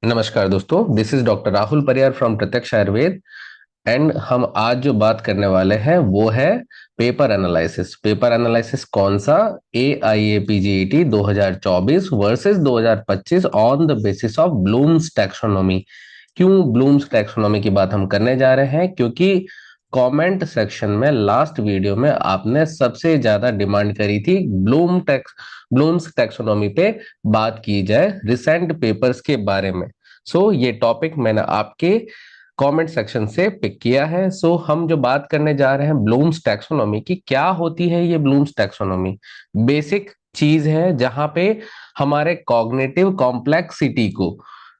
नमस्कार दोस्तों, this is doctor Rahul Pariyar from प्रत्यक्ष आयुर्वेद। एंड हम आज जो बात करने वाले हैं वो है पेपर एनालिसिस। पेपर एनालिसिस कौन सा? AIAPGET 2024 versus 2025 on the basis of Bloom's taxonomy. क्यों ब्लूम्स टैक्सोनॉमी की बात हम करने जा रहे हैं? क्योंकि कमेंट सेक्शन में लास्ट वीडियो में आपने सबसे ज्यादा डिमांड करी थी ब्लूम्स टैक्सोनॉमी पे बात की जाए रिसेंट पेपर्स के बारे में। ये टॉपिक मैंने आपके कमेंट सेक्शन से पिक किया है। हम जो बात करने जा रहे हैं ब्लूम्स टैक्सोनॉमी की, क्या होती है ये ब्लूम्स टैक्सोनॉमी? बेसिक चीज है जहां पे हमारे कॉग्निटिव कॉम्प्लेक्सिटी को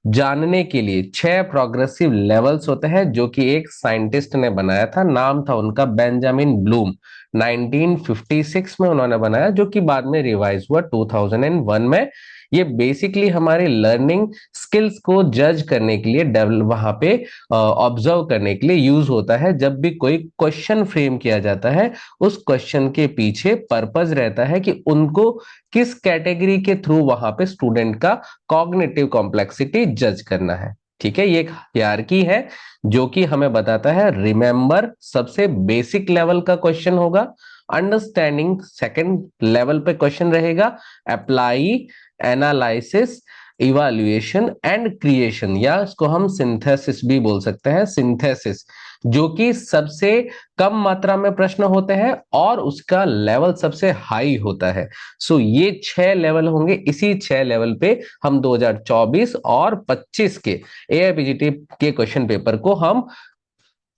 जानने के लिए 6 प्रोग्रेसिव लेवल्स होते हैं, जो कि एक साइंटिस्ट ने बनाया था। नाम था उनका बेंजामिन ब्लूम। 1956 में उन्होंने बनाया, जो कि बाद में रिवाइज हुआ 2001 में। ये बेसिकली हमारे लर्निंग स्किल्स को जज करने के लिए, डेवलप वहां पे ऑब्जर्व करने के लिए यूज होता है। जब भी कोई क्वेश्चन फ्रेम किया जाता है, उस क्वेश्चन के पीछे पर्पस रहता है कि उनको किस कैटेगरी के थ्रू वहां पे स्टूडेंट का कॉग्निटिव कॉम्प्लेक्सिटी जज करना है। ठीक है, ये एक हायरार्की है जो कि हमें बताता है रिमेंबर सबसे बेसिक लेवल का क्वेश्चन होगा, अंडरस्टैंडिंग सेकंड लेवल पे क्वेश्चन रहेगा, apply, analysis, evaluation and creation, या इसको हम सिंथेसिस भी बोल सकते हैं, सिंथेसिस, जो कि सबसे कम मात्रा में प्रश्न होते हैं और उसका लेवल सबसे हाई होता है। ये 6 लेवल होंगे। इसी 6 लेवल पे हम 2024 और 25 के AIPGT के क्वेश्चन पेपर को हम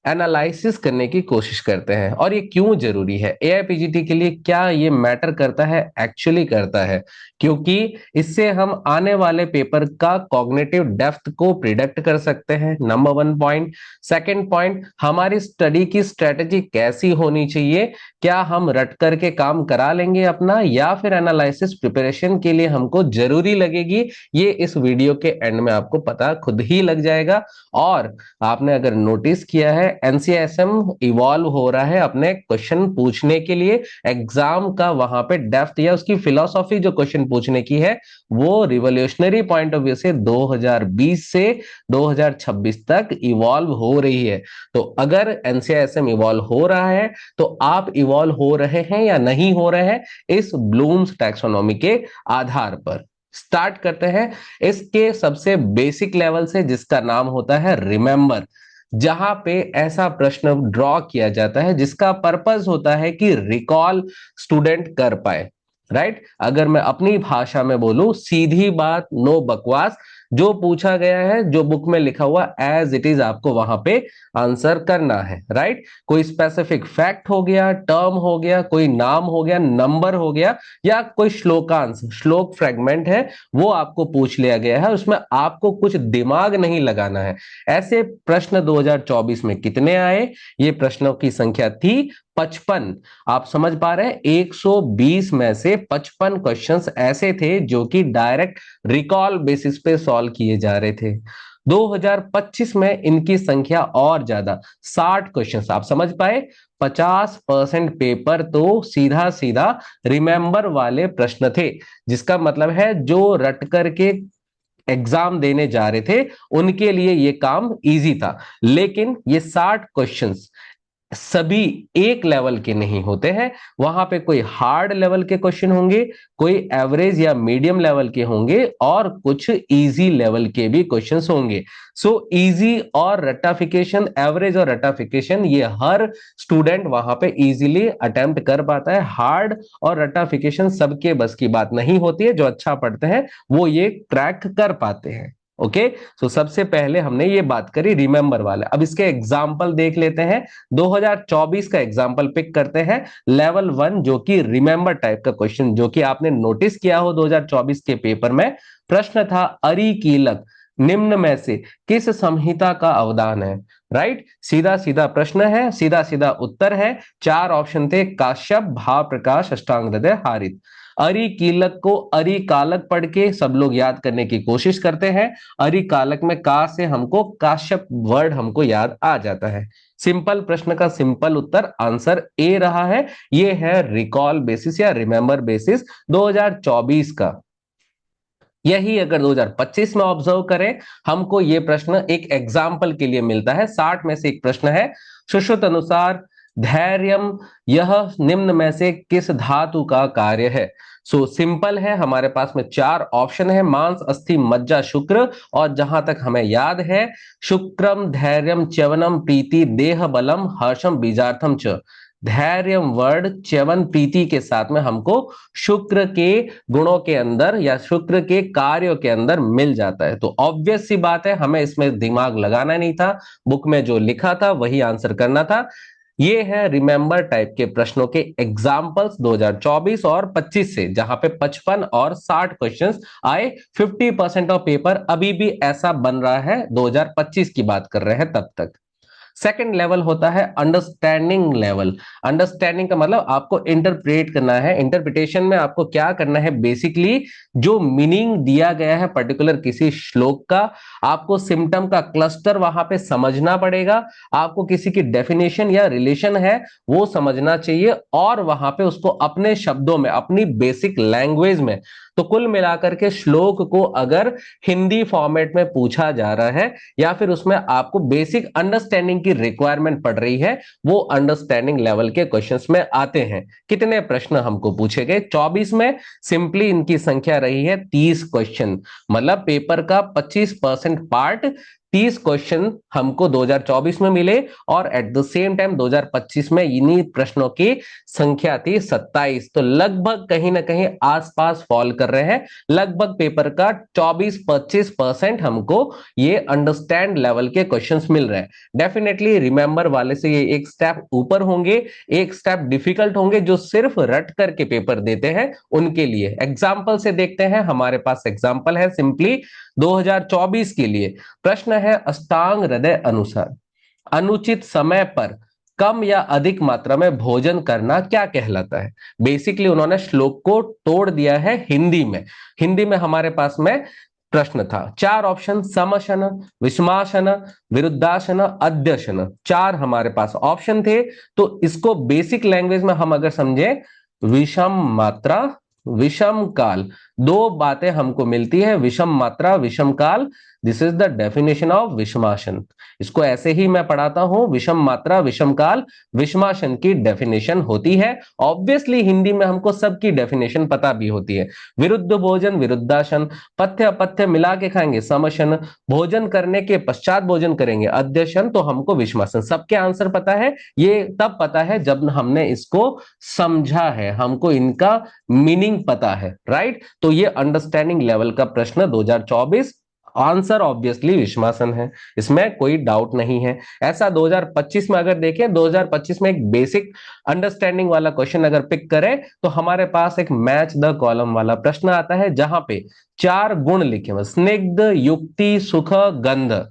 एनालिसिस करने की कोशिश करते हैं। और ये क्यों जरूरी है AIPGT के लिए? क्या ये मैटर करता है? एक्चुअली करता है, क्योंकि इससे हम आने वाले पेपर का कॉग्निटिव डेप्थ को प्रिडिक्ट कर सकते हैं, नंबर 1 पॉइंट। सेकंड पॉइंट, हमारी स्टडी की स्ट्रेटेजी कैसी होनी चाहिए? क्या हम रट करके काम करा लेंगे अपना, या फिर एनालिसिस प्रिपरेशन के लिए हमको जरूरी लगेगी? ये इस वीडियो के एंड में आपको पता खुद ही लग जाएगा। और आपने अगर नोटिस किया है, एनसीएसएम इवॉल्व हो रहा है अपने क्वेश्चन पूछने के लिए। एग्जाम का वहां पे डेप्थ या उसकी फिलॉसफी जो क्वेश्चन पूछने की है, वो रिवोल्यूशनरी पॉइंट ऑफ व्यू से 2020 से 2026 तक इवॉल्व हो रही है। तो अगर एनसीएसएम इवॉल्व हो रहा है, तो आप इवॉल्व हो रहे हैं या नहीं हो रहे हैं, इस ब्लूम्स टैक्सोनॉमी के आधार पर। स्टार्ट करते हैं इसके सबसे बेसिक लेवल से, जिसका नाम होता है रिमेंबर। जहां पे ऐसा प्रश्न ड्रॉ किया जाता है जिसका पर्पस होता है कि रिकॉल स्टूडेंट कर पाए। राइट? अगर मैं अपनी भाषा में बोलूं, सीधी बात, नो बकवास, जो पूछा गया है, जो बुक में लिखा हुआ एज इट इज आपको वहां पे आंसर करना है। राइट? कोई स्पेसिफिक फैक्ट हो गया, टर्म हो गया, कोई नाम हो गया, नंबर हो गया, या कोई श्लोकांश, श्लोक फ्रेगमेंट है, वो आपको पूछ लिया गया है, उसमें आपको कुछ दिमाग नहीं लगाना है। ऐसे प्रश्न 2024 में कितने आए? ये प्रश्नों की संख्या थी 55। आप समझ पा रहे हैं, 120 में से 55 क्वेश्चंस ऐसे थे जो कि डायरेक्ट रिकॉल बेसिस पे सॉल्व किए जा रहे थे। 2025 में इनकी संख्या और ज्यादा, 60 क्वेश्चंस। आप समझ पाए, 50% पेपर तो सीधा सीधा रिमेंबर वाले प्रश्न थे, जिसका मतलब है जो रट करके एग्जाम देने जा रहे थे उनके लिए ये काम इजी था। लेकिन ये 60 क्वेश्चंस सभी एक लेवल के नहीं होते हैं। वहां पे कोई हार्ड लेवल के क्वेश्चन होंगे, कोई एवरेज या मीडियम लेवल के होंगे, और कुछ इजी लेवल के भी क्वेश्चंस होंगे। इजी और रटाफिकेशन, एवरेज और रटाफिकेशन, ये हर स्टूडेंट वहां पे इजीली अटेम्प्ट कर पाता है। हार्ड और रटाफिकेशन सबके बस की बात नहीं होती है। जो अच्छा पढ़ते हैं वो ये क्रैक कर पाते हैं। ओके, सबसे पहले हमने ये बात करी रिमेंबर वाले। अब इसके एग्जाम्पल देख लेते हैं। 2024 का एग्जाम्पल पिक करते हैं, लेवल 1, जो कि रिमेंबर टाइप का क्वेश्चन, जो कि आपने नोटिस किया हो 2024 के पेपर में। प्रश्न था, अरि कीलक निम्न में से किस संहिता का अवदान है? राइट? सीधा सीधा प्रश्न है, सीधा सीधा उत्तर है। 4 ऑप्शन थे, काश्यप, भाव प्रकाश, अष्टांग हृदय, हारित। अरि कीलक को अरि कालक पढ़ के सब लोग याद करने की कोशिश करते हैं। अरि कालक में का से हमको काश्यप वर्ड हमको याद आ जाता है। सिंपल प्रश्न का सिंपल उत्तर आंसर ए रहा है। यह है रिकॉल बेसिस या रिमेंबर बेसिस 2024 का। यही अगर 2025 में ऑब्जर्व करें, हमको ये प्रश्न एक एग्जाम्पल के लिए मिलता है। 60 में से एक प्रश्न है, सुश्रुत अनुसार धैर्यम यह निम्न में से किस धातु का कार्य है। सो सिंपल है, हमारे पास में 4 ऑप्शन है, मांस अस्थि मज्जा शुक्र, और जहां तक हमें याद है, शुक्रम धैर्यम च्यवनम प्रीति देह बलम हर्षम बीजार्थम च। धैर्य वर्ड च्यवन प्रीति के साथ में हमको शुक्र के गुणों के अंदर या शुक्र के कार्यों के अंदर मिल जाता है। तो ऑब्वियस सी बात है, हमें इसमें दिमाग लगाना नहीं था, बुक में जो लिखा था वही आंसर करना था। ये है रिमेंबर टाइप के प्रश्नों के एग्जाम्पल्स 2024 और 25 से, जहां पे 55 और 60 क्वेश्चंस आए। 50% ऑफ पेपर अभी भी ऐसा बन रहा है, 2025 की बात कर रहे हैं तब तक। सेकंड लेवल होता है अंडरस्टैंडिंग लेवल। अंडरस्टैंडिंग का मतलब आपको इंटरप्रेट करना है। इंटरप्रिटेशन में आपको क्या करना है, बेसिकली जो मीनिंग दिया गया है पर्टिकुलर किसी श्लोक का, आपको सिम्टम का क्लस्टर वहां पे समझना पड़ेगा, आपको किसी की डेफिनेशन या रिलेशन है वो समझना चाहिए, और वहां पे उसको अपने शब्दों में, अपनी बेसिक लैंग्वेज में। तो कुल मिलाकर के श्लोक को अगर हिंदी फॉर्मेट में पूछा जा रहा है या फिर उसमें आपको बेसिक अंडरस्टैंडिंग की रिक्वायरमेंट पड़ रही है, वो अंडरस्टैंडिंग लेवल के क्वेश्चंस में आते हैं। कितने प्रश्न हमको पूछे गए? 24 में। सिंपली इनकी संख्या रही है 30 क्वेश्चन, मतलब पेपर का 25% पार्ट 30 क्वेश्चन हमको 2024 में मिले, और एट द सेम टाइम 2025 में इन्हीं प्रश्नों की संख्या थी 27। तो लगभग कहीं ना कहीं आसपास फॉल कर रहे हैं। लगभग पेपर का 24-25% हमको ये अंडरस्टैंड लेवल के क्वेश्चंस मिल रहे हैं। डेफिनेटली रिमेंबर वाले से ये एक स्टेप ऊपर होंगे, एक स्टेप डिफिकल्ट होंगे। जो सिर्फ रट करके पेपर देते हैं उनके लिए एग्जाम्पल से देखते हैं। हमारे पास एग्जाम्पल है सिंपली 2024 के लिए। प्रश्न है अष्टांग हृदय अनुसार अनुचित समय पर कम या अधिक मात्रा में भोजन करना क्या कहलाता है। बेसिकली उन्होंने श्लोक को तोड़ दिया है हिंदी में। हिंदी में हमारे पास में प्रश्न था, 4 ऑप्शन, समशन, विषमासन, विरुद्धासन, अध्यशन, 4 हमारे पास ऑप्शन थे। तो इसको बेसिक लैंग्वेज में हम अगर समझे, विषम मात्रा विषम काल, 2 बातें हमको मिलती है, विषम मात्रा विषम काल। This is the definition of विषमासन। इसको ऐसे ही मैं पढ़ाता हूं, विषम मात्रा विषम काल विषमासन की डेफिनेशन होती है। ऑब्वियसली हिंदी में हमको सबकी डेफिनेशन पता भी होती है। विरुद्ध भोजन विरुद्धासन, पथ्य अपथ्य मिला के खाएंगे समशन, भोजन करने के पश्चात भोजन करेंगे अध्यशन, तो हमको विषमासन। सबके आंसर पता है, ये तब पता है जब हमने इसको समझा है, हमको इनका मीनिंग पता है, राइट। तो ये अंडरस्टैंडिंग लेवल का प्रश्न 2024, आंसर ऑब्वियसली विषमासन है, इसमें कोई डाउट नहीं है। ऐसा 2025 में अगर देखें, 2025 में एक बेसिक अंडरस्टैंडिंग वाला क्वेश्चन अगर पिक करें, तो हमारे पास एक मैच द कॉलम वाला प्रश्न आता है, जहां पे 4 गुण लिखे हुए, स्निग्ध, युक्ति, सुख, गंध,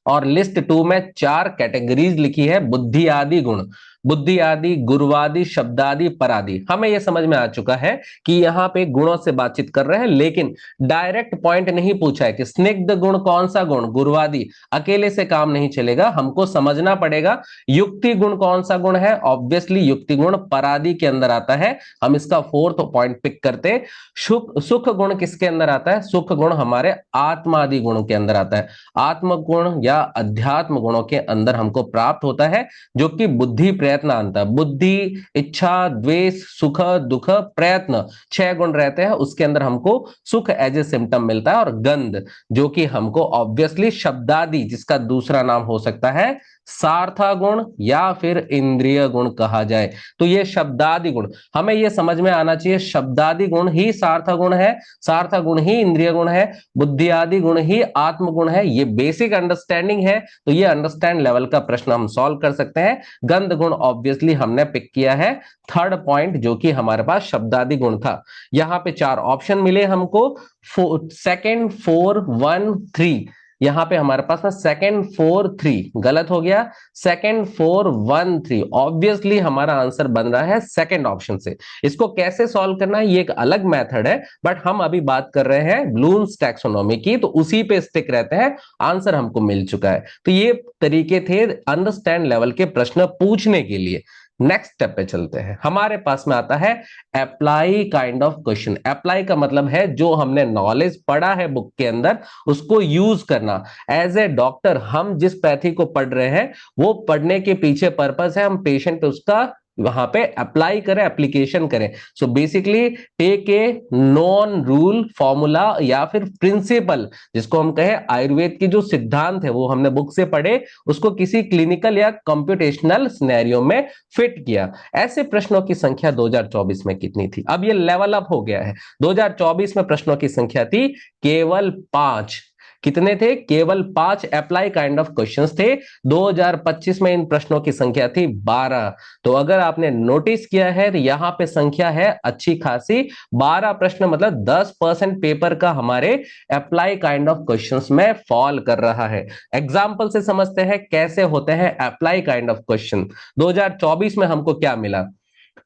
और लिस्ट 2 में 4 कैटेगरीज लिखी है, बुद्धि आदि गुण, बुद्धि आदि, गुरुवादि, शब्दादि, परादि। हमें यह समझ में आ चुका है कि यहां पे गुणों से बातचीत कर रहे हैं, लेकिन डायरेक्ट पॉइंट नहीं पूछा है कि स्निग्ध गुण कौन सा गुण, गुरुवादि, अकेले से काम नहीं चलेगा, हमको समझना पड़ेगा। युक्ति गुण कौन सा गुण है, ऑब्वियसली युक्ति गुण परादि के अंदर आता है। हम इसका 4th पॉइंट पिक करते। सुख गुण किसके अंदर आता है? सुख गुण हमारे आत्मादि गुणों के अंदर आता है। आत्म गुण या अध्यात्म गुणों के अंदर हमको प्राप्त होता है, जो कि बुद्धि प्रयत्न अंत, बुद्धि, इच्छा, द्वेष, सुख, दुख, प्रयत्न, 6 गुण रहते हैं। उसके अंदर हमको सुख एज ए सिम्टम मिलता है, और गंध जो कि हमको ऑब्वियसली शब्दादि, जिसका दूसरा नाम हो सकता है सार्था गुण या फिर इंद्रिय गुण कहा जाए। तो ये शब्दादि गुण हमें ये समझ में आना चाहिए, शब्दादि गुण ही सार्थ गुण है, सार्थ गुण ही इंद्रिय गुण है, बुद्धि आदि गुण ही आत्म गुण है। ये बेसिक अंडरस्टैंडिंग है, तो ये अंडरस्टैंड लेवल का प्रश्न हम सॉल्व कर सकते हैं। गंध गुण ऑब्वियसली हमने पिक किया है 3rd पॉइंट, जो कि हमारे पास शब्दादि गुण था। यहां पे 4 ऑप्शन मिले हमको, 2nd, 4, 1, 3। यहां पे हमारे पास ना 2nd, 4, 3 गलत हो गया, 2nd, 4, 1, 3। ऑब्वियसली हमारा आंसर बन रहा है 2nd ऑप्शन से। इसको कैसे सॉल्व करना है ये एक अलग मेथड है, बट हम अभी बात कर रहे हैं ब्लूम्स टैक्सोनॉमी की, तो उसी पे स्टिक रहते हैं। आंसर हमको मिल चुका है। तो ये तरीके थे अंडरस्टैंड लेवल के प्रश्न पूछने के लिए। नेक्स्ट स्टेप पे चलते हैं। हमारे पास में आता है apply kind of question. Apply का मतलब है जो हमने नॉलेज पढ़ा है बुक के अंदर उसको यूज करना। एज ए डॉक्टर हम जिस पैथी को पढ़ रहे हैं वो पढ़ने के पीछे पर्पस है हम पेशेंट पे उसका वहां पे अप्लाई करें, एप्लीकेशन करें। So basically take a known rule formula या फिर प्रिंसिपल, जिसको हम कहें आयुर्वेद की जो सिद्धांत है वो हमने बुक से पढ़े, उसको किसी क्लिनिकल या कंप्यूटेशनल सिनेरियो में फिट किया। ऐसे प्रश्नों की संख्या 2024 में कितनी थी? अब ये लेवल अप हो गया है। 2024 में प्रश्नों की संख्या थी केवल 5। कितने थे? केवल 5 अप्लाई काइंड ऑफ क्वेश्चंस थे। 2025 में इन प्रश्नों की संख्या थी 12। तो अगर आपने नोटिस किया है तो यहां पे संख्या है अच्छी खासी, 12 प्रश्न, मतलब 10% पेपर का हमारे अप्लाई काइंड ऑफ क्वेश्चंस में फॉल कर रहा है। एग्जाम्पल से समझते हैं कैसे होते हैं अप्लाई काइंड ऑफ क्वेश्चन। 2024 में हमको क्या मिला?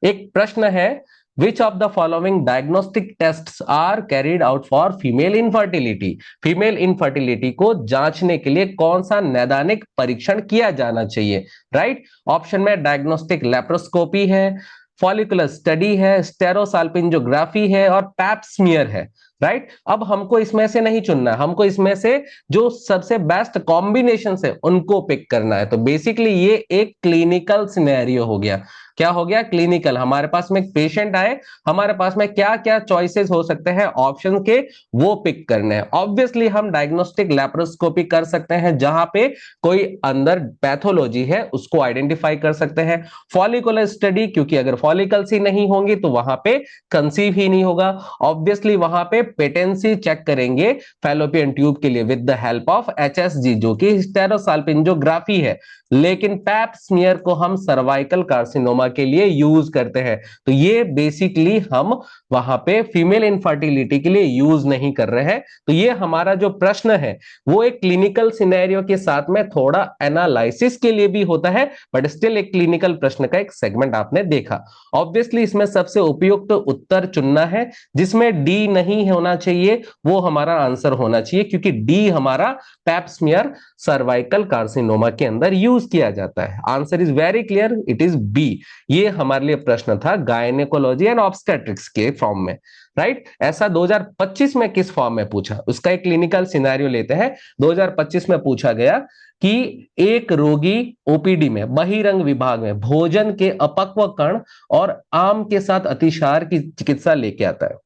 एक प्रश्न है, which of the following diagnostic tests are carried out for female infertility? Female infertility को जांचने के लिए कौन सा नैदानिक परीक्षण किया जाना चाहिए? राइट, ऑप्शन में डायग्नोस्टिक लेप्रोस्कोपी है, फॉलिकुलर स्टडी है, स्टेरोसाल्पिंजोग्राफी है और पैप स्मीयर है। राइट, अब हमको इसमें से नहीं चुनना है, हमको इसमें से जो सबसे बेस्ट कॉम्बिनेशन है उनको पिक करना है। तो बेसिकली ये एक क्लिनिकल सिनेरियो हो गया। क्या हो गया? क्लिनिकल। हमारे पास में एक पेशेंट आए, हमारे पास में क्या क्या चॉइसेस हो सकते हैं ऑप्शन के, वो पिक करने हैं। ऑब्वियसली हम डायग्नोस्टिक लैप्रोस्कोपी कर सकते हैं, जहां पे कोई अंदर पैथोलॉजी है उसको आइडेंटिफाई कर सकते हैं। फॉलिकुलर स्टडी, क्योंकि अगर फॉलिकल्स ही नहीं होंगी तो वहां पे कंसीव ही नहीं होगा। ऑब्वियसली वहां पे पेटेंसी चेक करेंगे फैलोपियन ट्यूब के लिए with the help of HSG, जो कि स्टेरोसाल्पिंजोग्राफी है। लेकिन पैप स्मीयर को हम सर्वाइकल कार्सिनोमा के लिए यूज करते हैं। तो ये बेसिकली हम वहां पे फीमेल इनफर्टिलिटी के लिए यूज नहीं कर रहे हैं। तो ये हमारा जो प्रश्न है वो एक क्लिनिकल सिनेरियो के साथ में थोड़ा एनालिसिस के लिए भी होता है, बट स्टिल एक क्लिनिकल प्रश्न का एक सेगमेंट आपने देखा। ऑब्वियसली इसमें सबसे उपयुक्त तो उत्तर चुनना है, जिसमें डी नहीं होना चाहिए वो हमारा आंसर होना चाहिए, क्योंकि डी हमारा पैप स्मीयर सर्वाइकल कार्सिनोमा के अंदर यूज किया जाता है। Answer is very clear, it is B. ये हमारे लिए प्रश्न था गायनेकोलॉजी एंड ऑब्स्टेट्रिक्स के फॉर्म में। राइट, ऐसा 2025 में किस फॉर्म में पूछा, उसका एक क्लिनिकल सिनेरियो लेते हैं। 2025 में पूछा गया कि एक रोगी ओपीडी में बहिरंग विभाग में भोजन के अपक्व कण और आम के साथ अतिसार की चिकित्सा लेके आता है।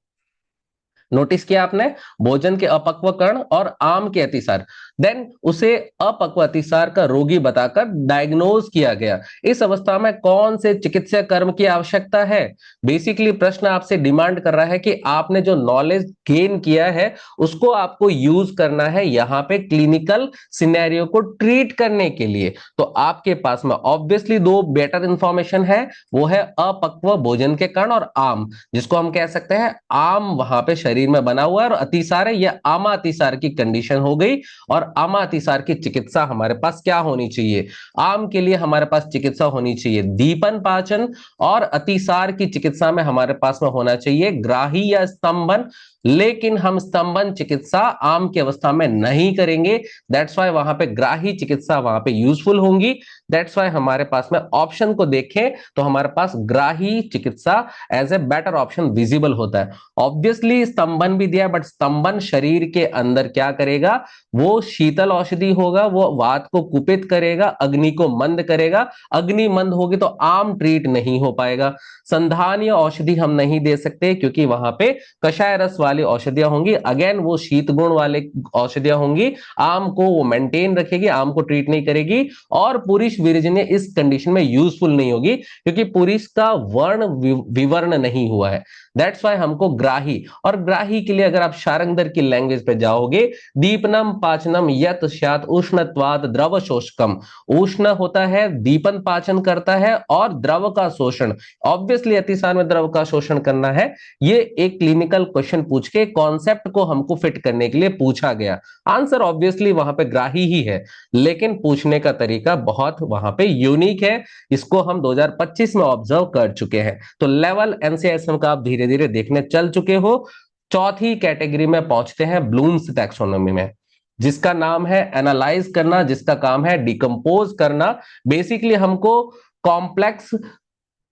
नोटिस किया आपने? भोजन के अपक्व कण और आम के अतिसार, देन उसे अपक्व अतिसार का रोगी बताकर डायग्नोज किया गया। इस अवस्था में कौन से चिकित्सा कर्म की आवश्यकता है? बेसिकली प्रश्न आपसे डिमांड कर रहा है कि आपने जो नॉलेज गेन किया है उसको आपको यूज करना है यहां पे क्लिनिकल सिनेरियो को ट्रीट करने के लिए। तो आपके पास में ऑब्वियसली दो बेटर इंफॉर्मेशन है, वो है अपक्व भोजन के कण और आम, जिसको हम कह सकते हैं आम वहां पे शरीर में बना हुआ है और अतिसार है, यह आमा अतिसार की कंडीशन हो गई। और आमा अतिसार की चिकित्सा हमारे पास क्या होनी चाहिए? आम के लिए हमारे पास चिकित्सा होनी चाहिए दीपन पाचन, और अतिसार की चिकित्सा में हमारे पास में होना चाहिए ग्राही या स्तंभन। लेकिन हम स्तंभन चिकित्सा आम की अवस्था में नहीं करेंगे, दैट्स वाई वहां पे ग्राही चिकित्सा वहां पे यूजफुल होंगी। दैट्स वाई हमारे पास में ऑप्शन को देखें तो हमारे पास ग्राही चिकित्सा as a better option visible होता है। ऑब्वियसली स्तंभन भी दिया, बट स्तंभन शरीर के अंदर क्या करेगा? वो शीतल औषधि होगा, वो वात को कुपित करेगा, अग्नि को मंद करेगा। अग्नि मंद होगी तो आम ट्रीट नहीं हो पाएगा। संधानीय औषधि हम नहीं दे सकते, क्योंकि वहां पे कषाय रस वाली औषधियां होंगी, अगेन वो शीत गुण वाले औषधियां होंगी, आम को वो मेंटेन रखेगी, आम को ट्रीट नहीं करेगी। और पुरुष वीर्जन्य इस कंडीशन में यूजफुल नहीं होगी, क्योंकि पुरुष का वर्ण विवर्ण नहीं हुआ है। दैट्स वाई हमको ग्राही, और ग्राही के लिए अगर आप शारंगधर की लैंग्वेज पे जाओगे, दीपनम पाचनम यत स्यात् उष्णत्वात् द्रव शोषकम। उष्ण होता है, दीपन पाचन करता है, और द्रव का शोषण, ऑब्वियसली अतिसार में द्रव का शोषण करना है। ये एक क्लिनिकल क्वेश्चन पूछ के कॉन्सेप्ट को हमको फिट करने के लिए पूछा गया। आंसर ऑब्वियसली वहां पे ग्राही ही है, लेकिन पूछने का तरीका बहुत वहां पे यूनिक है। इसको हम 2025 में ऑब्जर्व कर चुके हैं। तो लेवल एनसीआईएसएम का आप धीरे धीरे देखने चल चुके हो। चौथी कैटेगरी में पहुंचते हैं ब्लूम्स टैक्सोनॉमी में, जिसका नाम है एनालाइज करना, जिसका काम है डिकम्पोज करना। बेसिकली हमको कॉम्प्लेक्स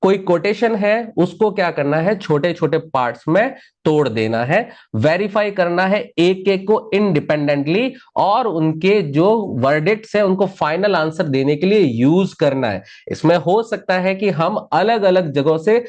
कोई कोटेशन है उसको क्या करना है, छोटे छोटे पार्ट्स में तोड़ देना है, वेरीफाई करना है एक एक को इंडिपेंडेंटली, और उनके जो वर्डिक्ट्स है उनको फाइनल आंसर देने के लिए यूज करना है। इसमें हो सकता है कि हम अलग अलग जगहों से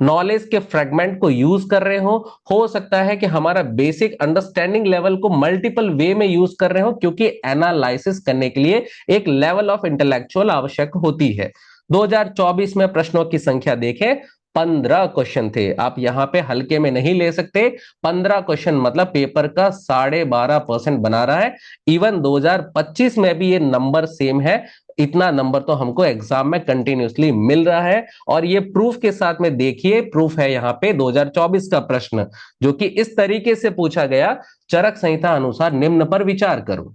नॉलेज के फ्रेगमेंट को यूज कर रहे हो सकता है कि हमारा बेसिक अंडरस्टैंडिंग लेवल को मल्टीपल वे में यूज कर रहे हो, क्योंकि एनालिसिस करने के लिए एक लेवल ऑफ इंटेलेक्चुअल आवश्यक होती है। 2024 में प्रश्नों की संख्या देखें, 15 क्वेश्चन थे। आप यहां पे हल्के में नहीं ले सकते, 15 क्वेश्चन मतलब पेपर का 12.5% बना रहा है। इवन 2025 में भी ये नंबर सेम है, इतना नंबर तो हमको एग्जाम में कंटिन्यूसली मिल रहा है। और ये प्रूफ के साथ में देखिए, प्रूफ है यहाँ पे 2024 का प्रश्न, जो कि इस तरीके से पूछा गया, चरक संहिता अनुसार निम्न पर विचार करो।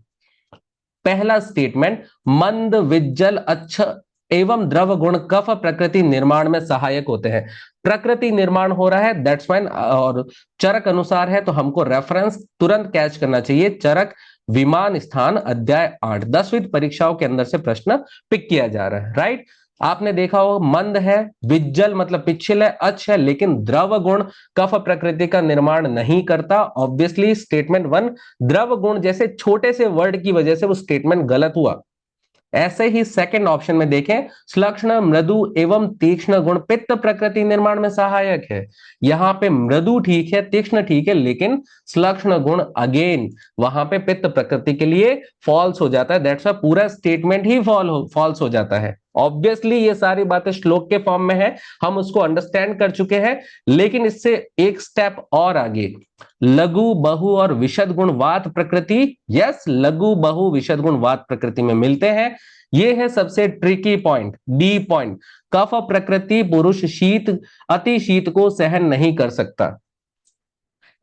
पहला स्टेटमेंट, मंद विज्जल अच्छ एवं द्रव गुण कफ प्रकृति निर्माण में सहायक होते हैं। प्रकृति निर्माण हो रहा है, दैट्स फाइन, और चरक अनुसार है तो हमको रेफरेंस तुरंत कैच करना चाहिए। चरक विमान स्थान अध्याय 8, 10वीं परीक्षाओं के अंदर से प्रश्न पिक किया जा रहा है, राइट। आपने देखा हो, मंद है, विज्जल मतलब पिछल है, अच्छ है, लेकिन द्रव गुण कफ प्रकृति का निर्माण नहीं करता। ऑब्वियसली स्टेटमेंट 1 द्रव गुण जैसे छोटे से वर्ड की वजह से वो स्टेटमेंट गलत हुआ। ऐसे ही सेकंड ऑप्शन में देखें, श्लक्ष्ण मृदु एवं तीक्ष्ण गुण पित्त प्रकृति निर्माण में सहायक है। यहां पे मृदु ठीक है, तीक्ष्ण ठीक है, लेकिन श्लक्ष्ण गुण अगेन वहां पे पित्त प्रकृति के लिए फॉल्स हो जाता है। दैट्स व्हाई पूरा स्टेटमेंट ही फॉल्स हो जाता है। ऑब्वियसली ये सारी बातें श्लोक के फॉर्म में है, हम उसको अंडरस्टैंड कर चुके हैं, लेकिन इससे एक स्टेप और आगे, लघु बहु और विशद गुण वात प्रकृति, यस लघु बहु विशद गुण वात प्रकृति में मिलते हैं। ये है सबसे ट्रिकी पॉइंट, डी पॉइंट। कफ प्रकृति पुरुष शीत अति शीत को सहन नहीं कर सकता।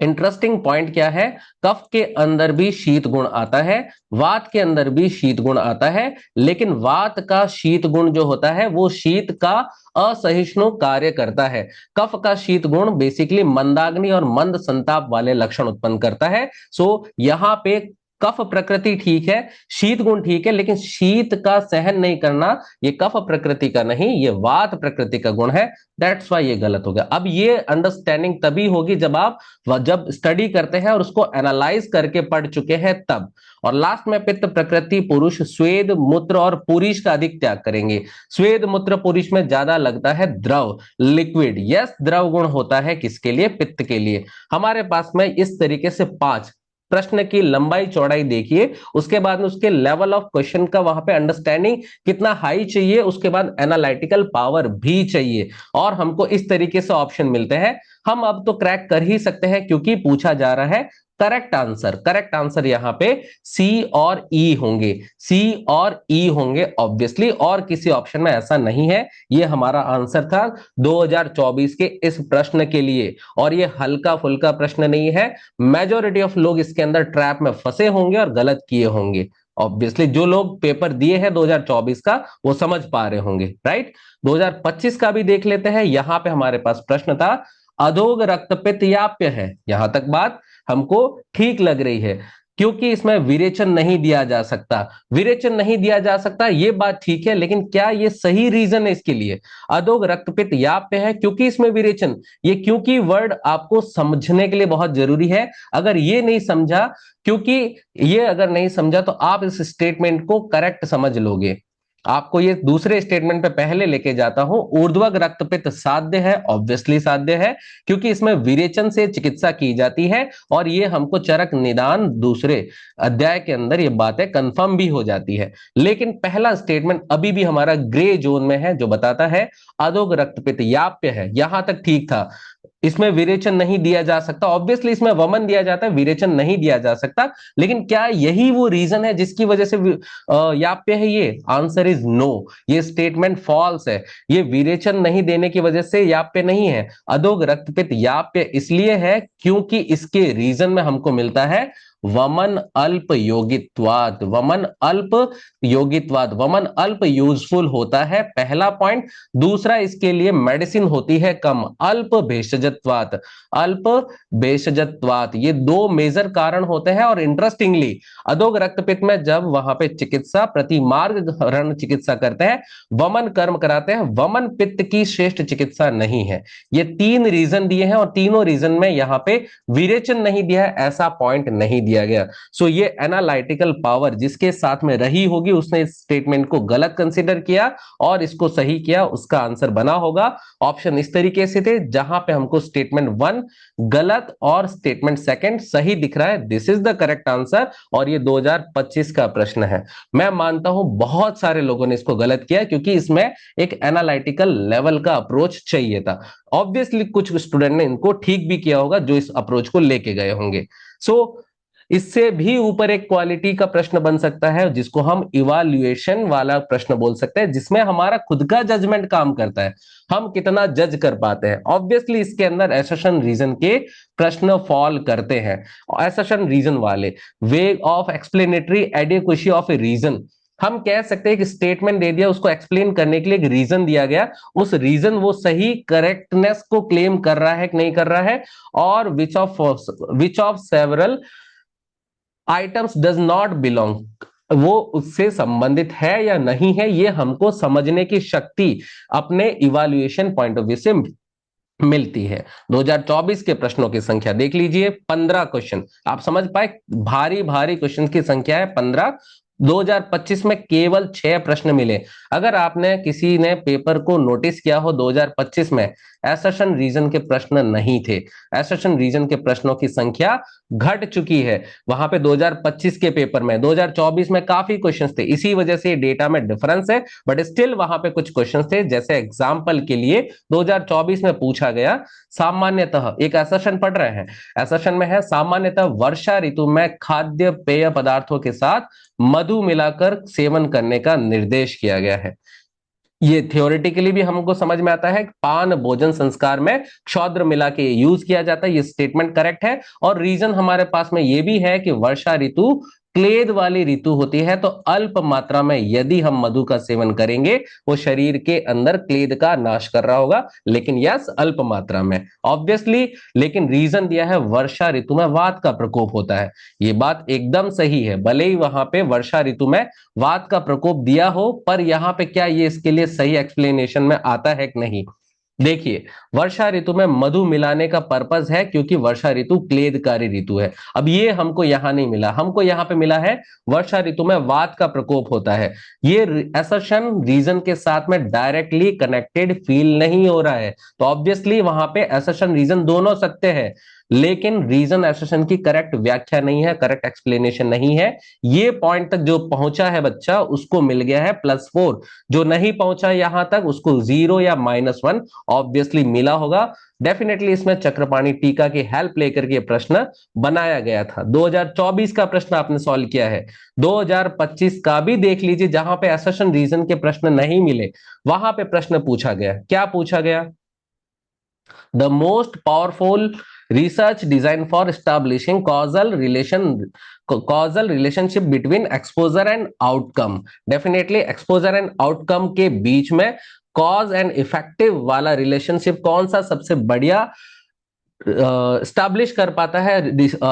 इंटरेस्टिंग पॉइंट क्या है, कफ के अंदर भी शीत गुण आता है, वात के अंदर भी शीत गुण आता है, लेकिन वात का शीत गुण जो होता है वो शीत का असहिष्णु कार्य करता है। कफ का शीत गुण बेसिकली मंदाग्नि और मंद संताप वाले लक्षण उत्पन्न करता है। सो यहां पे कफ प्रकृति ठीक है, शीत गुण ठीक है, लेकिन शीत का सहन नहीं करना ये कफ प्रकृति का नहीं, ये वात प्रकृति का गुण है। दैट्स वाई ये गलत हो गया। अब ये अंडरस्टैंडिंग तभी होगी जब आप जब स्टडी करते हैं और उसको एनालाइज करके पढ़ चुके हैं तब। और लास्ट में पित्त प्रकृति पुरुष स्वेद मूत्र और पुरीष का अधिक त्याग करेंगे। स्वेद मूत्र पुरीष में ज्यादा लगता है द्रव, लिक्विड। यस द्रव गुण होता है किसके लिए, पित्त के लिए। हमारे पास में इस तरीके से 5 प्रश्न की लंबाई चौड़ाई देखिए, उसके बाद में उसके लेवल ऑफ क्वेश्चन का वहां पे अंडरस्टैंडिंग कितना हाई चाहिए, उसके बाद एनालिटिकल पावर भी चाहिए, और हमको इस तरीके से ऑप्शन मिलते हैं। हम अब तो क्रैक कर ही सकते हैं, क्योंकि पूछा जा रहा है करेक्ट आंसर यहाँ पे सी और ई होंगे, सी और ई होंगे ऑब्वियसली, और किसी ऑप्शन में ऐसा नहीं है। ये हमारा आंसर था 2024 के इस प्रश्न के लिए, और ये हल्का फुल्का प्रश्न नहीं है। मेजॉरिटी ऑफ लोग इसके अंदर ट्रैप में फंसे होंगे और गलत किए होंगे। ऑब्वियसली जो लोग पेपर दिए हैं 2024 का वो समझ पा रहे होंगे, राइट। 2025 का भी देख लेते हैं। यहां पे हमारे पास प्रश्न था, अधोग रक्तपित्त याप्य है। यहां तक बात हमको ठीक लग रही है, क्योंकि इसमें विरेचन नहीं दिया जा सकता। विरेचन नहीं दिया जा सकता ये बात ठीक है, लेकिन क्या ये सही रीजन है इसके लिए? अधोग रक्तपित्त याप्य है क्योंकि इसमें विरेचन, ये क्योंकि वर्ड आपको समझने के लिए बहुत जरूरी है। अगर ये नहीं समझा, क्योंकि ये अगर नहीं समझा तो आप इस स्टेटमेंट को करेक्ट समझ लोगे। आपको ये दूसरे स्टेटमेंट पे पहले लेके जाता हूं। ऊर्ध्वक रक्तपित्त साध्य है, ऑब्वियसली साध्य है, क्योंकि इसमें विरेचन से चिकित्सा की जाती है, और ये हमको चरक निदान दूसरे अध्याय के अंदर ये बातें कंफर्म भी हो जाती है। लेकिन पहला स्टेटमेंट अभी भी हमारा ग्रे जोन में है, जो बताता है अधोग रक्तपित्त याप्य है। यहां तक ठीक था, इसमें विरेचन नहीं दिया जा सकता। ऑब्वियसली इसमें वमन दिया जाता है, विरेचन नहीं दिया जा सकता। लेकिन क्या यही वो रीजन है जिसकी वजह से याप्य है? ये आंसर इज नो, ये स्टेटमेंट फॉल्स है। ये विरेचन नहीं देने की वजह से याप्य नहीं है। अधोग रक्तपित्त याप्य इसलिए है क्योंकि इसके रीजन में हमको मिलता है वमन अल्प योगित्वात्, वमन अल्प योगित्वात्, वमन अल्प यूजफुल होता है, पहला पॉइंट। दूसरा, इसके लिए मेडिसिन होती है कम, अल्प भेषजत्वात्, अल्प भेषजत्वात्, ये दो मेजर कारण होते हैं। और इंटरेस्टिंगली अधोग रक्तपित्त में जब वहां पे चिकित्सा प्रतिमार्ग हरण चिकित्सा करते हैं, वमन कर्म कराते हैं, वमन पित्त की श्रेष्ठ चिकित्सा नहीं है। ये तीन रीजन दिए हैं और तीनों रीजन में यहां पे विरेचन नहीं दिया है, ऐसा पॉइंट नहीं दिया गया। सो ये एनालिटिकल पावर जिसके साथ में रही होगी उसने इस स्टेटमेंट को गलत कंसीडर किया और इसको सही किया, उसका आंसर बना होगा ऑप्शन इस तरीके से थे, जहां पे हमको स्टेटमेंट 1 गलत और स्टेटमेंट सेकंड सही दिख रहा है। This is the correct answer और ये 2025 का प्रश्न है। मैं मानता हूं बहुत सारे लोगों ने इसको गलत किया क्योंकि इसमें एक एनालिटिकल लेवल का अप्रोच चाहिए था। ऑब्वियसली कुछ स्टूडेंट ने इनको ठीक भी किया होगा जो इस अप्रोच को लेके गए होंगे। सो इससे भी ऊपर एक क्वालिटी का प्रश्न बन सकता है जिसको हम इवाल्युएशन वाला प्रश्न बोल सकते हैं, जिसमें हमारा खुद का जजमेंट काम करता है, हम कितना जज कर पाते हैं। ऑब्वियसली इसके अंदर एसर्शन रीजन के प्रश्न फॉल करते हैं, एसर्शन रीजन वाले, way of explanatory adequacy of a reason, हम कह सकते हैं कि स्टेटमेंट दे दिया, उसको एक्सप्लेन करने के लिए एक रीजन दिया गया, उस रीजन वो सही करेक्टनेस को क्लेम कर रहा है कि नहीं कर रहा है, और which of several items does not belong, वो उससे संबंधित है या नहीं है, ये हमको समझने की शक्ति अपने इवैल्यूएशन पॉइंट ऑफ व्यू से मिलती है। 2024 के प्रश्नों की संख्या देख लीजिए, 15 क्वेश्चन। आप समझ पाए भारी भारी क्वेश्चन की संख्या है 15। 2025 में केवल 6 प्रश्न मिले। अगर आपने किसी ने पेपर को नोटिस किया हो 2025 में एसर्शन रीजन के प्रश्न नहीं थे, एसर्शन रीजन के प्रश्नों की संख्या घट चुकी है वहां पे 2025 के पेपर में। 2024 में काफी क्वेश्चंस थे, इसी वजह से डेटा में डिफरेंस है, बट स्टिल वहां पे कुछ क्वेश्चंस थे। जैसे एग्जांपल के लिए 2024 में पूछा गया, सामान्यतः एक एसर्शन पढ़ रहे हैं, एसर्शन में है सामान्यतः वर्षा ऋतु में खाद्य पेय पदार्थों के साथ मधु मिलाकर सेवन करने का निर्देश किया गया है। ये थियोरेटिकली भी हमको समझ में आता है, पान भोजन संस्कार में क्षौद्र मिला के यूज किया जाता है, ये स्टेटमेंट करेक्ट है। और रीजन हमारे पास में ये भी है कि वर्षा ऋतु क्लेद वाली ऋतु होती है, तो अल्प मात्रा में यदि हम मधु का सेवन करेंगे वो शरीर के अंदर क्लेद का नाश कर रहा होगा, लेकिन यस अल्प मात्रा में ऑब्वियसली। लेकिन रीजन दिया है वर्षा ऋतु में वात का प्रकोप होता है, ये बात एकदम सही है, भले ही वहां पे वर्षा ऋतु में वात का प्रकोप दिया हो, पर यहां पे क्या ये इसके लिए सही एक्सप्लेनेशन में आता है कि नहीं। देखिए वर्षा ऋतु में मधु मिलाने का पर्पस है क्योंकि वर्षा ऋतु क्लेदकारी ऋतु है। अब ये हमको यहां नहीं मिला, हमको यहां पे मिला है वर्षा ऋतु में वात का प्रकोप होता है। ये एसर्शन रीजन के साथ में डायरेक्टली कनेक्टेड फील नहीं हो रहा है, तो ऑब्वियसली वहां पे एसर्शन रीजन दोनों सत्य है, लेकिन रीजन एसोसिएशन की करेक्ट व्याख्या नहीं है, करेक्ट एक्सप्लेनेशन नहीं है। ये पॉइंट तक जो पहुंचा है बच्चा उसको मिल गया है +4, जो नहीं पहुंचा यहां तक उसको 0 या -1 ऑब्वियसली मिला होगा। डेफिनेटली इसमें चक्रपाणी टीका की हेल्प लेकर के प्रश्न बनाया गया था। 2024 का प्रश्न आपने सॉल्व किया है, 2025 का भी देख लीजिए, जहां पे एसोसिएशन रीजन के प्रश्न नहीं मिले वहां पे प्रश्न पूछा गया। क्या पूछा गया? The most powerful research designed for establishing causal relationship between exposure and outcome। definitely exposure and outcome के बीच में cause and effective वाला relationship कौन सा सबसे बढ़िया स्टैब्लिश कर पाता है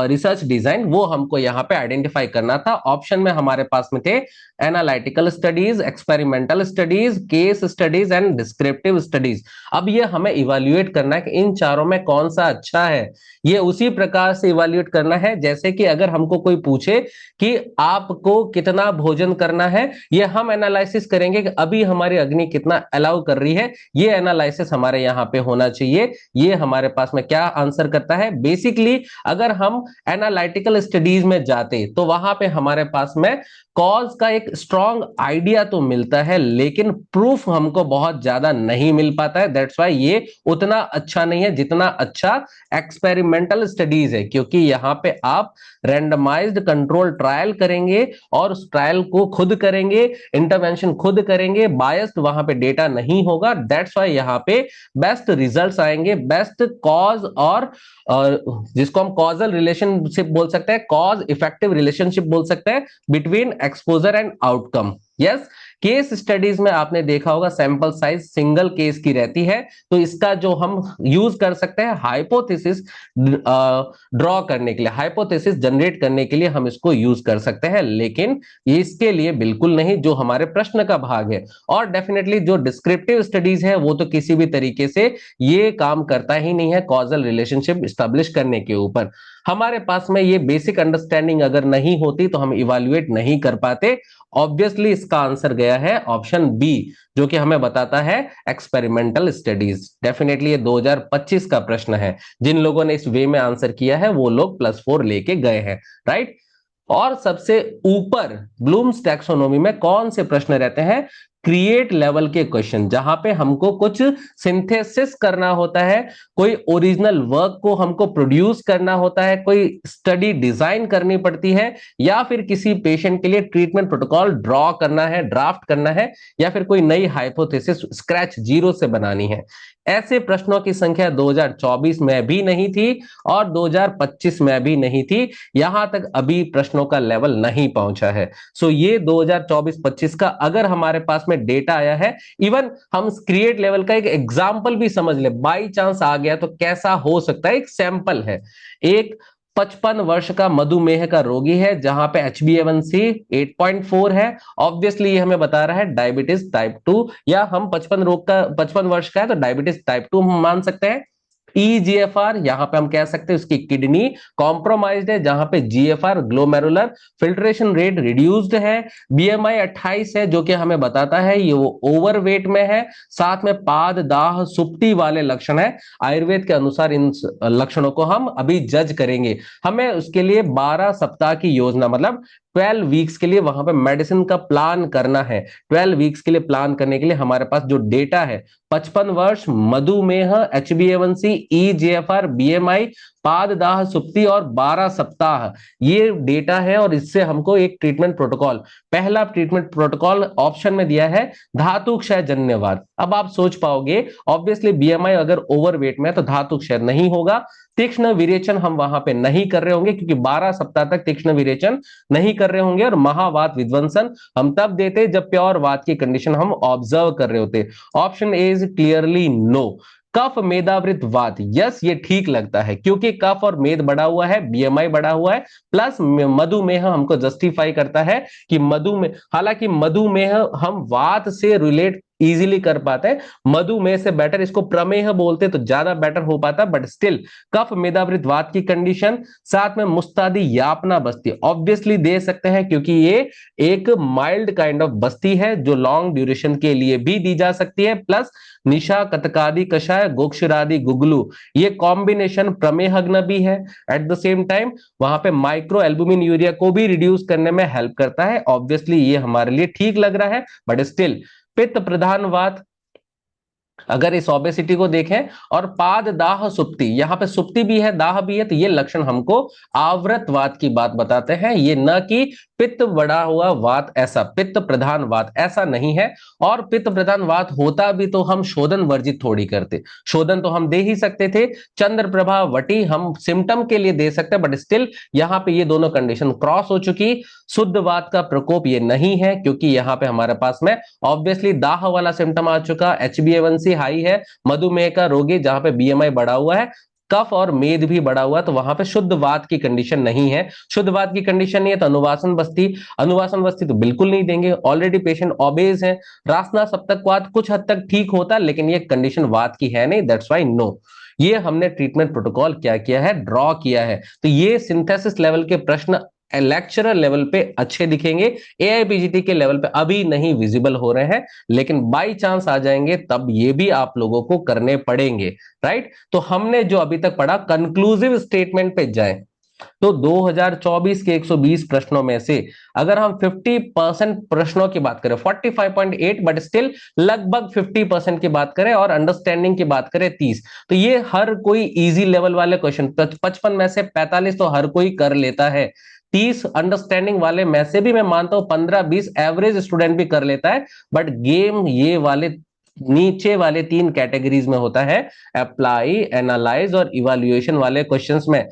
रिसर्च डिजाइन, वो हमको यहाँ पे आइडेंटिफाई करना था। ऑप्शन में हमारे पास में थे analytical studies, experimental studies, case studies and descriptive studies. अब ये हमें इवैल्यूएट करना है कि इन चारों में कौन सा अच्छा है। ये उसी प्रकार से इवैल्यूएट करना है जैसे कि अगर हमको कोई पूछे कि आपको कितना भोजन करना है, ये हम एनालिसिस करेंगे कि अभी हमारी अग्नि कितना अलाउ कर रही है, ये एनालिसिस हमारे यहाँ पे होना चाहिए। ये हमारे पास में क्या आंसर करता है? बेसिकली अगर हम एनालिटिकल स्टडीज में जाते तो वहां पे हमारे पास में कॉज का एक स्ट्रॉन्ग आइडिया तो मिलता है, लेकिन प्रूफ हमको बहुत ज्यादा नहीं मिल पाता है। दैट्स व्हाई ये उतना अच्छा नहीं है जितना अच्छा एक्सपेरिमेंटल स्टडीज है, क्योंकि यहाँ पे आप रैंडमाइज्ड कंट्रोल ट्रायल करेंगे और उस ट्रायल को खुद करेंगे, इंटरवेंशन खुद करेंगे, बायस्ड वहां पे डेटा नहीं होगा। दैट्स व्हाई यहाँ पे बेस्ट रिजल्ट्स आएंगे, बेस्ट कॉज और जिसको हम कॉजल रिलेशनशिप बोल सकते हैं, कॉज इफेक्टिव रिलेशनशिप बोल सकते हैं between exposure and outcome. Yes, case studies में आपने देखा होगा सैंपल साइज सिंगल केस की रहती है, तो इसका जो हम यूज कर सकते हैं हाइपोथेसिस ड्रॉ करने के लिए, हाइपोथेसिस जनरेट करने के लिए हम इसको यूज कर सकते हैं, लेकिन इसके लिए बिल्कुल नहीं जो हमारे प्रश्न का भाग है। और डेफिनेटली जो डिस्क्रिप्टिव स्टडीज है वो तो किसी भी तरीके से ये काम करता ही नहीं है कॉजल रिलेशनशिप स्टैब्लिश करने के ऊपर। हमारे पास में ये बेसिक अंडरस्टैंडिंग अगर नहीं होती तो हम इवैल्यूएट नहीं कर पाते। ऑब्वियसली इसका आंसर गया है ऑप्शन बी, जो कि हमें बताता है एक्सपेरिमेंटल स्टडीज। डेफिनेटली ये 2025 का प्रश्न है, जिन लोगों ने इस वे में आंसर किया है वो लोग +4 लेके गए हैं, राइट। और सबसे ऊपर ब्लूम्स टैक्सोनॉमी में कौन से प्रश्न रहते हैं? क्रिएट लेवल के क्वेश्चन, जहां पे हमको कुछ सिंथेसिस करना होता है, कोई ओरिजिनल वर्क को हमको प्रोड्यूस करना होता है, कोई स्टडी डिजाइन करनी पड़ती है, या फिर किसी पेशेंट के लिए ट्रीटमेंट प्रोटोकॉल ड्रॉ करना है, ड्राफ्ट करना है, या फिर कोई नई हाइपोथेसिस स्क्रैच जीरो से बनानी है। ऐसे प्रश्नों की संख्या 2024 में भी नहीं थी और 2025 में भी नहीं थी। यहां तक अभी प्रश्नों का लेवल नहीं पहुंचा है। सो ये 2024-25 का अगर हमारे पास में डेटा आया है, इवन हम क्रिएट लेवल का एक एग्जांपल भी समझ ले, बाई चांस आ गया तो कैसा हो सकता है, एक सैंपल है। एक 55 वर्ष का मधुमेह का रोगी है जहां पे HbA1c 8.4 है। ऑब्वियसली ये हमें बता रहा है डायबिटीज टाइप 2, या हम 55 वर्ष का है तो डायबिटीज टाइप 2 हम मान सकते हैं। EGFR यहां पे हम कह सकते हैं उसकी किडनी कॉम्प्रोमाइज्ड है, जहां पे GFR glomerular filtration rate reduced है। BMI 28 है, जो कि हमें बताता है ये वो ओवरवेट में है। साथ में पाद दाह सुप्ति वाले लक्षण है। आयुर्वेद के अनुसार इन लक्षणों को हम अभी जज करेंगे। हमें उसके लिए 12 सप्ताह की योजना, मतलब 12 वीक्स के लिए वहां पे मेडिसिन का प्लान करना है। 12 वीक्स के लिए प्लान करने के लिए हमारे पास जो डेटा है, 55 वर्ष, मधुमेह, HbA1c, EGFR, BMI, पाद दाह सुप्ति और 12 सप्ताह, ये डेटा है। और इससे हमको एक ट्रीटमेंट प्रोटोकॉल, पहला ट्रीटमेंट प्रोटोकॉल ऑप्शन में दिया है धातु क्षय जन्यवात। अब आप सोच पाओगे ऑब्वियसली BMI अगर ओवरवेट में तो धातु क्षय नहीं होगा। तीक्ष्ण विरेचन हम वहां पे नहीं कर रहे होंगे, क्योंकि 12 सप्ताह तक तीक्ष्ण विरेचन नहीं कर रहे होंगे। और महावात विध्वंसन हम तब देते जब प्योर वात की कंडीशन हम ऑब्जर्व कर रहे होते। Option A is clearly no. कफ मेदावृत वात, यस ये ठीक लगता है, क्योंकि कफ और मेद बढ़ा हुआ है, BMI बढ़ा हुआ है, प्लस मधुमेह हमको जस्टिफाई करता है कि मधुमेह, हालांकि मधुमेह हम वात से रिलेट इजीली कर पाते हैं, मधुमेह से बेटर इसको प्रमेह बोलते तो ज्यादा बेटर हो पाता, बट स्टिल कफ मेदावृत वात की कंडीशन, साथ में मुस्तादी यापना बस्ती ऑब्वियसली दे सकते हैं, क्योंकि ये एक माइल्ड काइंड ऑफ बस्ती है जो लॉन्ग ड्यूरेशन के लिए भी दी जा सकती है। प्लस निशा कतकादि कषाय गोक्षरादि गुगलू, ये कॉम्बिनेशन प्रमेहग्न भी है। एट द सेम टाइम वहां पे माइक्रो एल्बुमिन यूरिया को भी रिड्यूस करने में हेल्प करता है। ऑब्वियसली ये हमारे लिए ठीक लग रहा है, बट स्टिल पित्त प्रधान वात, अगर इस ओबेसिटी को देखें, और पाद दाह सुप्ति, यहां पे सुप्ति भी है दाह भी है, तो ये लक्षण हमको आवृतवात की बात बताते हैं, ये न कि पित्त बढ़ा हुआ वात, ऐसा पित्त प्रधान वात ऐसा नहीं है। और पित्त प्रधान वात होता भी तो हम शोधन वर्जित थोड़ी करते, शोधन तो हम दे ही सकते थे, चंद्र प्रभा वटी हम सिम्टम के लिए दे सकते, बट स्टिल यहां पे ये दोनों कंडीशन क्रॉस हो चुकी। शुद्ध वात का प्रकोप ये नहीं है, क्योंकि यहां पे हमारे पास में ऑब्वियसली दाह वाला सिम्टम आ चुका, HbA1c हाई है, मधुमेह का रोगी जहां पे BMI बढ़ा हुआ है, कफ और मेद भी बढ़ा हुआ, तो वहां पे शुद्ध वात की कंडीशन नहीं है। शुद्ध वात की कंडीशन नहीं है तो अनुवासन बस्ती, अनुवासन बस्ती तो बिल्कुल नहीं देंगे, ऑलरेडी पेशेंट ओबेज है। रासना सप्तकवात कुछ हद तक ठीक होता, लेकिन ये कंडीशन वात की है नहीं, दैट्स व्हाई नो। ये हमने ट्रीटमेंट प्रोटोकॉल क्या किया है, ड्रॉ किया है। तो ये सिंथेसिस लेवल के प्रश्न लेक्चरर लेवल पे अच्छे दिखेंगे, AIPGT के लेवल पे अभी नहीं विजिबल हो रहे हैं, लेकिन बाई चांस आ जाएंगे तब ये भी आप लोगों को करने पड़ेंगे, राइट। तो हमने जो अभी तक पढ़ा, कंक्लूसिव स्टेटमेंट पे जाए तो 2024 के 120 प्रश्नों में से अगर हम 50% प्रश्नों की बात करें, 45.8, बट स्टिल लगभग 50% की बात करें, और अंडरस्टैंडिंग की बात करें 30, तो ये हर कोई इजी लेवल वाले क्वेश्चन, 55 में से 45 तो हर कोई कर लेता है। 30 अंडरस्टैंडिंग वाले में से भी मैं मानता हूं 15-20 एवरेज स्टूडेंट भी कर लेता है, बट गेम ये वाले नीचे वाले 3 कैटेगरीज में होता है, अप्लाई, एनालाइज और इवैल्यूएशन वाले क्वेश्चंस में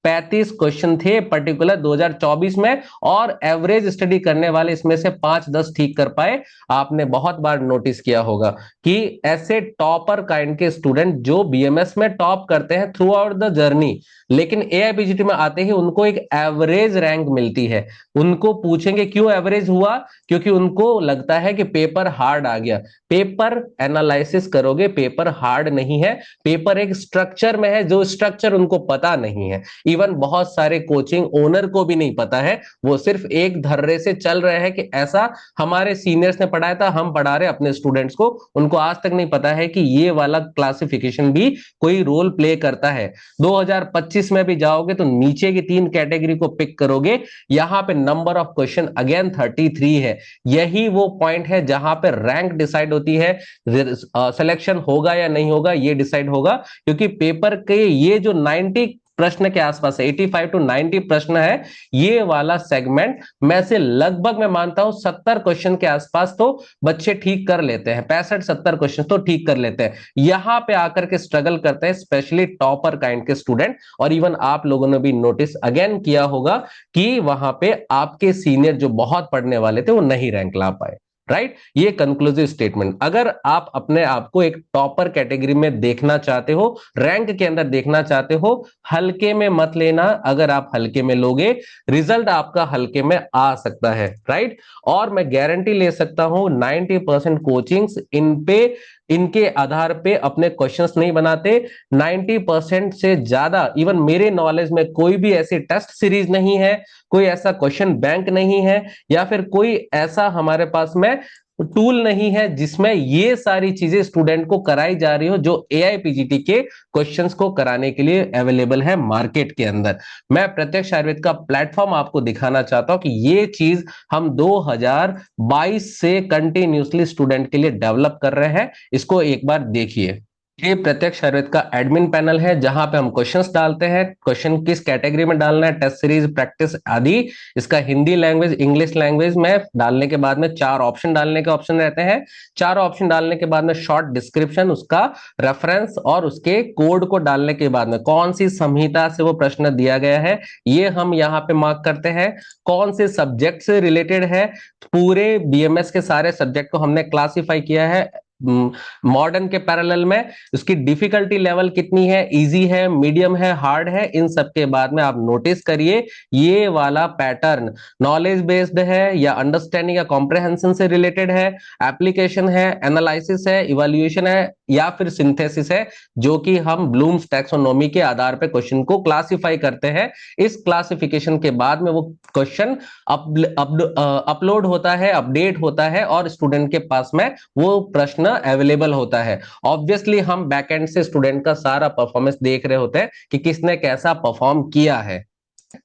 35 क्वेश्चन थे पर्टिकुलर 2024 में, और एवरेज स्टडी करने वाले इसमें से 5-10 ठीक कर पाए। आपने बहुत बार नोटिस किया होगा कि ऐसे टॉपर काइंड के स्टूडेंट जो बीएमएस में टॉप करते हैं थ्रू आउट द जर्नी, लेकिन एआईपीजीटी में आते ही उनको एक एवरेज रैंक मिलती है। उनको पूछेंगे क्यों एवरेज हुआ, क्योंकि उनको लगता है कि पेपर हार्ड आ गया। पेपर एनालिसिस करोगे, पेपर हार्ड नहीं है, पेपर एक स्ट्रक्चर में है जो स्ट्रक्चर उनको पता नहीं है। इवन बहुत सारे कोचिंग ओनर को भी नहीं पता है, वो सिर्फ एक धर्रे से चल रहे हैं कि ऐसा हमारे सीनियर्स ने पढ़ाया था, हम पढ़ा रहे अपने स्टूडेंट्स को। उनको आज तक नहीं पता है कि ये वाला क्लासिफिकेशन भी कोई रोल प्ले करता है। 2025 में भी जाओगे तो नीचे की 3 कैटेगरी को पिक करोगे, यहां पे नंबर ऑफ क्वेश्चन अगेन 33 है। यही वो पॉइंट है जहां पे रैंक डिसाइड होती है, सिलेक्शन होगा या नहीं होगा ये डिसाइड होगा। क्योंकि पेपर के ये जो 90 प्रश्न के आसपास है, 85 to 90 प्रश्न है, ये वाला सेगमेंट में से लगभग मैं मानता हूं 70 क्वेश्चन के आसपास तो बच्चे ठीक कर लेते हैं, 65-70 क्वेश्चन तो ठीक कर लेते हैं। यहां पे आकर के स्ट्रगल करते हैं स्पेशली टॉपर काइंड के स्टूडेंट। और इवन आप लोगों ने भी नोटिस अगेन किया होगा कि वहां पे आपके सीनियर जो बहुत पढ़ने वाले थे वो नहीं रैंक ला पाए, राइट। ये कंक्लूसिव स्टेटमेंट। अगर आप अपने आप को एक टॉपर कैटेगरी में देखना चाहते हो, रैंक के अंदर देखना चाहते हो, हल्के में मत लेना। अगर आप हल्के में लोगे, रिजल्ट आपका हल्के में आ सकता है, राइट। और मैं गारंटी ले सकता हूं 90% कोचिंग्स इन पे, इनके आधार पे अपने क्वेश्चंस नहीं बनाते। 90% से ज्यादा, इवन मेरे नॉलेज में कोई भी ऐसी टेस्ट सीरीज नहीं है, कोई ऐसा क्वेश्चन बैंक नहीं है, या फिर कोई ऐसा हमारे पास में टूल नहीं है जिसमें ये सारी चीजें स्टूडेंट को कराई जा रही हो जो एआईपीजीटी के क्वेश्चंस को कराने के लिए अवेलेबल है मार्केट के अंदर। मैं प्रत्यक्ष आयुर्वेद का प्लेटफॉर्म आपको दिखाना चाहता हूं कि ये चीज हम 2022 से कंटिन्यूसली स्टूडेंट के लिए डेवलप कर रहे हैं। इसको एक बार देखिए। ये प्रत्यक्ष आयुर्वेद का एडमिन पैनल है जहां पे हम क्वेश्चंस डालते हैं, क्वेश्चन किस कैटेगरी में डालना है, टेस्ट सीरीज, प्रैक्टिस आदि। इसका हिंदी लैंग्वेज, इंग्लिश लैंग्वेज में डालने के बाद में 4 ऑप्शन डालने के ऑप्शन रहते हैं। 4 ऑप्शन डालने के बाद में शॉर्ट डिस्क्रिप्शन, उसका रेफरेंस और उसके कोड को डालने के बाद में कौन सी संहिता से वो प्रश्न दिया गया है ये हम यहाँ पे मार्क करते हैं। कौन से सब्जेक्ट से रिलेटेड है, पूरे बीएमएस के सारे सब्जेक्ट को हमने क्लासिफाई किया है मॉडर्न के पैरेलल में। उसकी डिफिकल्टी लेवल कितनी है, इजी है, मीडियम है, हार्ड है, इन सब के बाद में आप नोटिस करिए ये वाला पैटर्न नॉलेज बेस्ड है या अंडरस्टैंडिंग या कॉम्प्रहेंशन से रिलेटेड है, एप्लीकेशन है, एनालिसिस है, इवैल्यूएशन है, या फिर सिंथेसिस है, जो कि हम ब्लूम्स टैक्सोनॉमी के आधार पे क्वेश्चन को क्लासिफाई करते हैं। इस क्लासिफिकेशन के बाद में वो क्वेश्चन अपलोड होता है, अपडेट होता है और स्टूडेंट के पास में वो प्रश्न अवेलेबल होता है। ऑब्वियसली हम बैकएंड से स्टूडेंट का सारा परफॉर्मेंस देख रहे होते हैं कि किसने कैसा परफॉर्म किया है।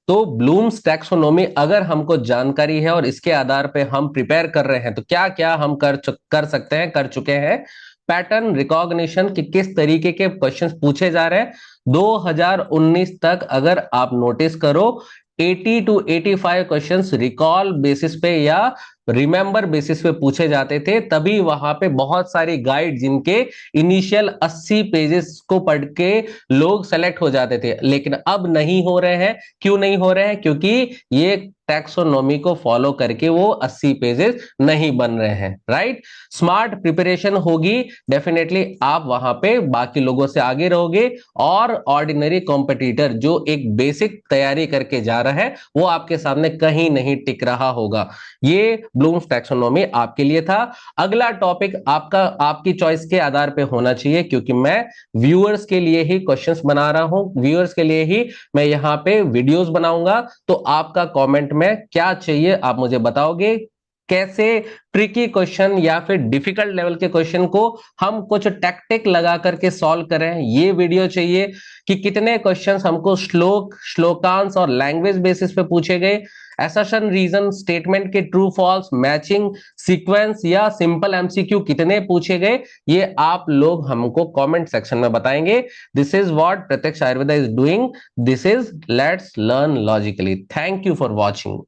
तो ब्लूम्स टैक्सोनॉमी अगर हमको जानकारी है और इसके आधार पे हम प्रिपेयर कर रहे हैं तो क्या क्या हम कर सकते हैं, कर चुके हैं। पैटर्न रिकॉग्निशन कि किस तरीके के क्वेश्चंस पूछे जा रहे हैं। 2019 तक अगर आप नोटिस करो 80 to 85 क्वेश्चंस रिकॉल बेसिस पे या रिमेंबर बेसिस पे पूछे जाते थे। तभी वहां पे बहुत सारी गाइड जिनके इनिशियल 80 पेजेस को पढ़ के लोग सेलेक्ट हो जाते थे, लेकिन अब नहीं हो रहे हैं। क्यों नहीं हो रहे हैं? क्योंकि ये टैक्सोनॉमी को फॉलो करके वो 80 पेजेस नहीं बन रहे हैं, राइट। स्मार्ट प्रिपरेशन होगी, डेफिनेटली आप वहां पे बाकी लोगों से आगे रहोगे और ऑर्डिनरी कॉम्पिटिटर जो एक बेसिक तैयारी करके जा रहा है वो आपके सामने कहीं नहीं टिक रहा होगा। ये ब्लूम्स टैक्सोनॉमी आपके लिए था। अगला टॉपिक आपका आपकी चॉइस के आधार पे होना चाहिए, क्योंकि मैं व्यूअर्स के लिए ही क्वेश्चंस बना रहा हूं, व्यूअर्स के लिए ही मैं यहां पे वीडियोस बनाऊंगा। तो आपका कमेंट में क्या चाहिए आप मुझे बताओगे, कैसे ट्रिकी क्वेश्चन या फिर डिफिकल्ट लेवल के क्वेश्चन को हम कुछ टैक्टिक लगा करके सॉल्व करें, ये वीडियो चाहिए। कि कितने क्वेश्चंस हमको श्लोक, श्लोकांश और लैंग्वेज बेसिस पे पूछे गए, असर्शन, रीजन, स्टेटमेंट के ट्रू फॉल्स, मैचिंग, सीक्वेंस या सिंपल एमसीक्यू कितने पूछे गए, ये आप लोग हमको कमेंट सेक्शन में बताएंगे। दिस इज व्हाट प्रत्यक्ष Ayurveda is doing, this is let's learn logically. Thank you for watching.